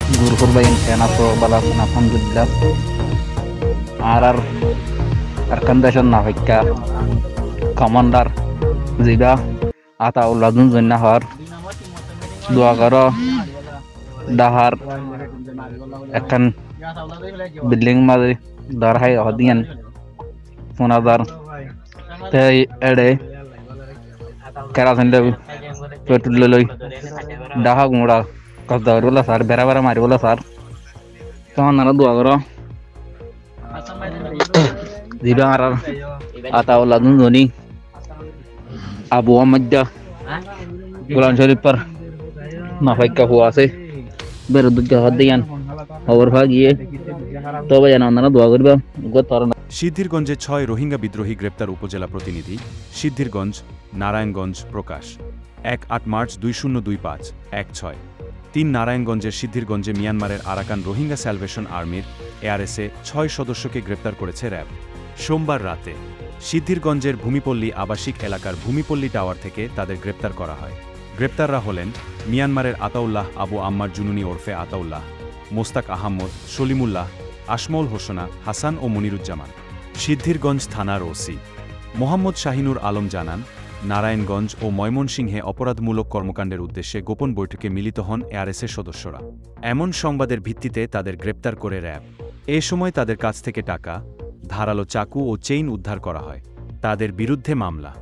Gurur bayin kena so balas alhamdulillah. Arar arkandashan nafika commander ziba ata uladun zunna har dua karo dahar akan building mari darhai hodian sunadar te ede kerasan petrol loi daha gumra kasdar bola sar bera bera mari bola sar kaman nana dua karo ziba arar ata uladun zoni abu amadja bulan sharif par nafika huase beruduga hodian খবর পাওয়া গিয়ে তবে যেন আপনারা দোয়া করবেন সিদ্ধিরগঞ্জে ৬ রোহিঙ্গা বিদ্রোহী গ্রেপ্তার উপজেলা প্রতিনিধি সিদ্ধিরগঞ্জ নারায়ণগঞ্জ প্রকাশ ১-৮ মার্চ ২০২৫ ১-৬ ৩ নারায়ণগঞ্জের সিদ্ধিরগঞ্জে মিয়ানমারের আরাকান রোহিঙ্গা স্যালভেশন আর্মির এআরএসএ ৬ সদস্যকে গ্রেপ্তার করেছে র্যাব সোমবার রাতে সিদ্ধিরগঞ্জের ভূমিপল্লী আবাসিক এলাকার ভূমিপল্লী টাওয়ার থেকে তাদের গ্রেপ্তার করা হয় গ্রেপ্তাররা হলেন মিয়ানমারের আতাউল্লাহ আবু আম্মার জুনুনি ওরফে আতাউল্লাহ মোস্তাক আহমদ সলিমুল্লাহ আসমউল হোসনা হাসান ও মনিরুজ্জামান সিদ্ধিরগঞ্জ থানার ওসি মোহাম্মদ শাহিনুর আলম জানান নারায়ণগঞ্জ ও ময়মনসিংহে অপরাধমূলক কর্মকাণ্ডের উদ্দেশ্যে গোপন বৈঠকে মিলিত হন এআরএসের সদস্যরা এমন সংবাদের ভিত্তিতে তাদের গ্রেপ্তার করে র্যাব এ সময় তাদের কাছ থেকে টাকা ধারালো চাকু ও চেইন উদ্ধার করা হয় তাদের বিরুদ্ধে মামলা